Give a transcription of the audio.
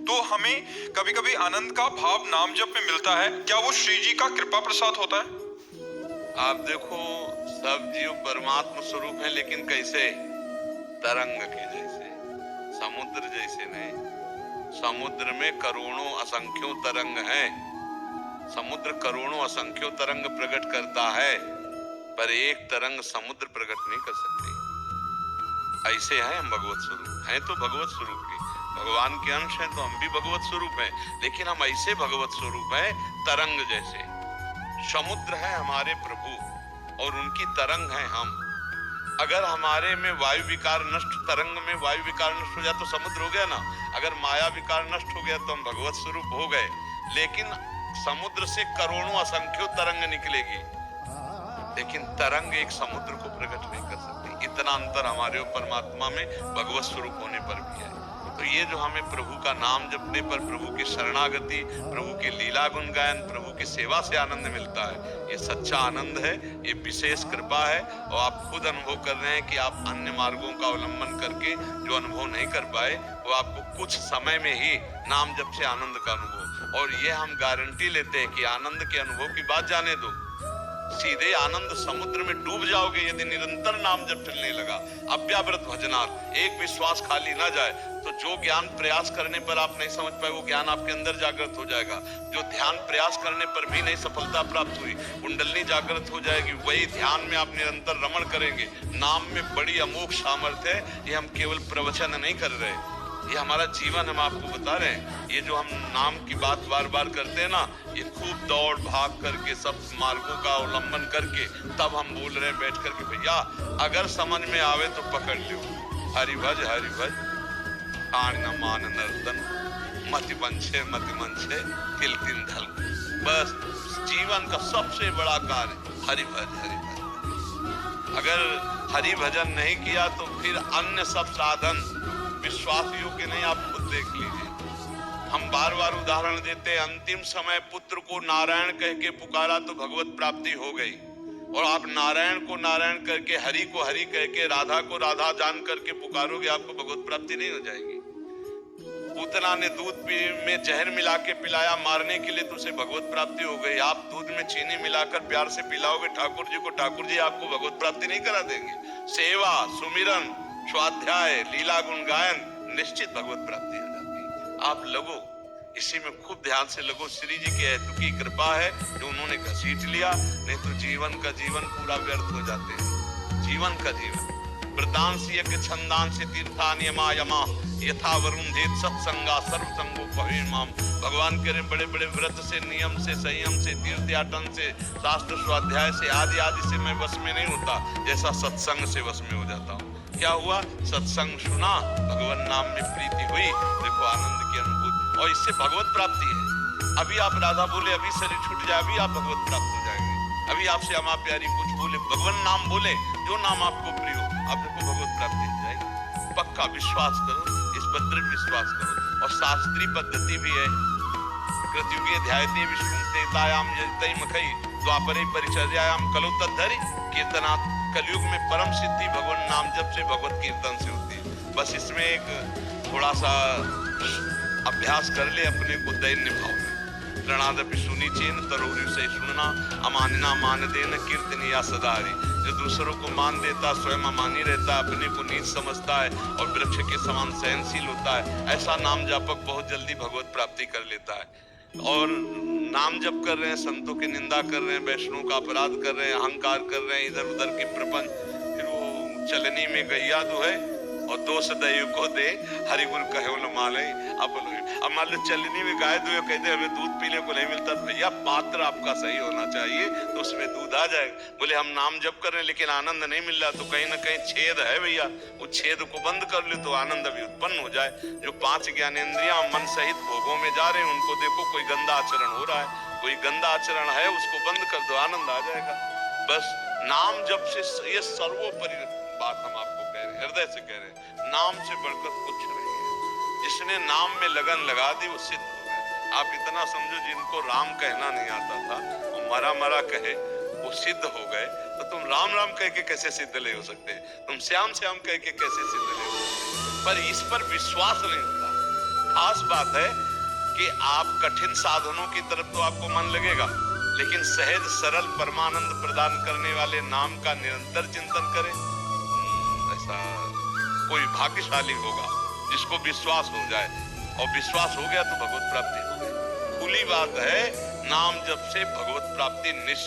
तो हमें कभी कभी आनंद का भाव नाम जप में मिलता है, क्या वो श्री जी का कृपा प्रसाद होता है? आप देखो, सब जीव परमात्मा स्वरूप है, लेकिन कैसे? तरंग के जैसे, समुद्र जैसे नहीं। समुद्र में करोड़ों असंख्यों तरंग हैं। समुद्र करोड़ों असंख्यों तरंग प्रकट करता है, पर एक तरंग समुद्र प्रकट नहीं कर सकती। ऐसे हैं हम भगवत स्वरूप हैं, तो भगवत स्वरूप ही भगवान के अंश हैं, तो हम भी भगवत स्वरूप हैं। लेकिन हम ऐसे भगवत स्वरूप हैं तरंग जैसे। समुद्र है हमारे प्रभु और उनकी तरंग है हम। अगर हमारे में वायु विकार नष्ट, तरंग में वायु विकार नष्ट हो जाए तो समुद्र हो गया ना। अगर माया विकार नष्ट हो गया तो हम भगवत स्वरूप हो गए। लेकिन समुद्र से करोड़ों असंख्यों तरंग निकलेगी, लेकिन तरंग एक समुद्र को प्रकट नहीं कर सकती। इतना अंतर हमारे और परमात्मा में भगवत स्वरूप होने पर भी है। तो ये जो हमें प्रभु का नाम जपने पर, प्रभु की शरणागति, प्रभु के लीला गुण गायन, प्रभु की सेवा से आनंद मिलता है, ये सच्चा आनंद है, ये विशेष कृपा है। और आप खुद अनुभव कर रहे हैं कि आप अन्य मार्गों का अवलंबन करके जो अनुभव नहीं कर पाए, वो आपको कुछ समय में ही नाम जप से आनंद का अनुभव। और ये हम गारंटी लेते हैं कि आनंद के अनुभव की बात जाने दो, सीधे आनंद समुद्र में डूब जाओगे यदि निरंतर नाम जब चलने लगा। अव्याव्रत भजनार्थ, एक विश्वास खाली ना जाए, तो जो ज्ञान प्रयास करने पर आप नहीं समझ पाए, वो ज्ञान आपके अंदर जागृत हो जाएगा। जो ध्यान प्रयास करने पर भी नहीं सफलता प्राप्त हुई, कुंडलनी जागृत हो जाएगी। वही ध्यान में आप निरंतर रमण करेंगे। नाम में बड़ी अमोघ सामर्थ्य है। ये हम केवल प्रवचन नहीं कर रहे, ये हमारा जीवन हम आपको बता रहे हैं। ये जो हम नाम की बात बार बार करते हैं ना, ये खूब दौड़ भाग करके सब मार्गों का अवलंबन करके तब हम बोल रहे हैं बैठ करके, भैया अगर समझ में आवे तो पकड़ लो। हरि भज आन न मान नर्तन, मति पंछे तिल तिन धल। बस जीवन का सबसे बड़ा कार्य हरि भज। अगर हरि भजन नहीं किया तो फिर अन्य सब साधन विश्वास योग्य नहीं। आप खुद देख लीजिए, हम बार बार उदाहरण देते हैं। अंतिम समय पुत्र को नारायण कह के पुकारा तो भगवत प्राप्ति हो गई, और आप नारायण को नारायण करके, हरि को हरि कह के, राधा को राधा जान करके पुकारोगे, आपको भगवत प्राप्ति नहीं हो जाएगी। पूतना ने दूध में जहर मिला के पिलाया मारने के लिए, तो उसे भगवत प्राप्ति हो गई। आप दूध में चीनी मिलाकर प्यार से पिलाओगे ठाकुर जी को, ठाकुर जी आपको भगवत प्राप्ति नहीं करा देंगे। सेवा, सुमिरन, स्वाध्याय, लीला गुण गायन, निश्चित भगवत प्राप्ति हो जाती है। आप लगो, इसी में खूब ध्यान से लगो। श्री जी के हेतु की कृपा है जो उन्होंने घसीट लिया, नहीं तो जीवन का जीवन पूरा व्यर्थ हो जाते हैं। जीवन का जीवन व्रतांश यज्ञ छंदांश तीर्थानि यमा यथा वरुणेत सत्संगा सर्व संगो पविमाम। भगवान कह रहे बड़े बड़े व्रत से, नियम से, संयम से, तीर्थयाटन से, शास्त्र स्वाध्याय से, आदि आदि से मैं वश में नहीं होता, जैसा सत्संग से वश में हो जाता हूँ। क्या हुआ? सत्संग सुना, भगवान नाम में प्रीति हुई, देखो आनंद की अनुभूति, और इससे भगवत प्राप्ति है। अभी आप राधा बोले, अभी शरीर छूट जाए, अभी आप भगवत प्राप्त हो जाएंगे। अभी आपसे अमा प्यारी कुछ बोले, भगवान नाम बोले, जो नाम आपको प्रिय हो, आप देखो भगवत प्राप्ति हो जाएगी। पक्का विश्वास करो, इस पर दृढ़ विश्वास करो। और शास्त्रीय पद्धति भी है, कृतयुगे ध्यायते विष्णु तेतायाम यजतै मखई द्वापरे परिचर्यायाम कलो तद्धरि कीर्तनात्। कलयुग में परम सिद्धि भगवान नाम जप से, भगवत कीर्तन से होती है। बस इसमें एक थोड़ा सा अभ्यास कर ले अपने को दैन्य भाव में। प्रणादपि सुनी चेन तरोरी से सुनना, अमानना मान देना कीर्तनिया सदारी। जो दूसरों को मान देता, स्वयं अमानी रहता है, अपने को नीच समझता है और वृक्ष के समान सहनशील होता है, ऐसा नाम जापक बहुत जल्दी भगवत प्राप्ति कर लेता है। और नाम जप कर रहे हैं, संतों की निंदा कर रहे हैं, वैष्णव का अपराध कर रहे हैं, अहंकार कर रहे हैं, इधर उधर के प्रपंच, फिर वो चलनी में गैया तो है और दोष दैव को दे हरिगुरु कहे न माले। अब मान लो चलनी में गाय दुए कहते हमें दूध पीने को नहीं मिलता, तो भैया पात्र आपका सही होना चाहिए, तो उसमें दूध आ जाएगा। बोले हम नाम जप कर रहे हैं लेकिन आनंद नहीं मिल रहा, तो कहीं ना कहीं छेद है भैया, उस छेद को बंद कर लो तो आनंद भी उत्पन्न हो जाए। जो 5 ज्ञानेंद्रियां मन सहित भोगों में जा रहे हैं, उनको देखो कोई गंदा आचरण हो रहा है, कोई गंदा आचरण है, उसको बंद कर दो, आनंद आ जाएगा। बस नाम जप से, ये सर्वोपरि बात हम आपको कह रहे हैं, हृदय से कह रहे हैं, नाम से बढ़कर कुछ नहीं है। जिसने नाम में लगन लगा दी वो सिद्ध हो गए। आप इतना समझो, जिनको राम कहना नहीं आता था वो मरा मरा कहे, वो सिद्ध हो गए। तो तुम राम राम कह के कैसे सिद्ध नहीं हो सकते? तुम श्याम श्याम कह के कैसे सिद्ध नहीं हो सकते? पर इस पर विश्वास नहीं होता। खास बात है कि आप कठिन साधनों की तरफ तो आपको मन लगेगा, लेकिन सहज सरल परमानंद प्रदान करने वाले नाम का निरंतर चिंतन करें। ऐसा कोई भाग्यशाली होगा जिसको विश्वास हो जाए, और विश्वास हो गया तो भगवत प्राप्ति हो गई। खुली बात है, नाम जप से भगवत प्राप्ति निश्चित।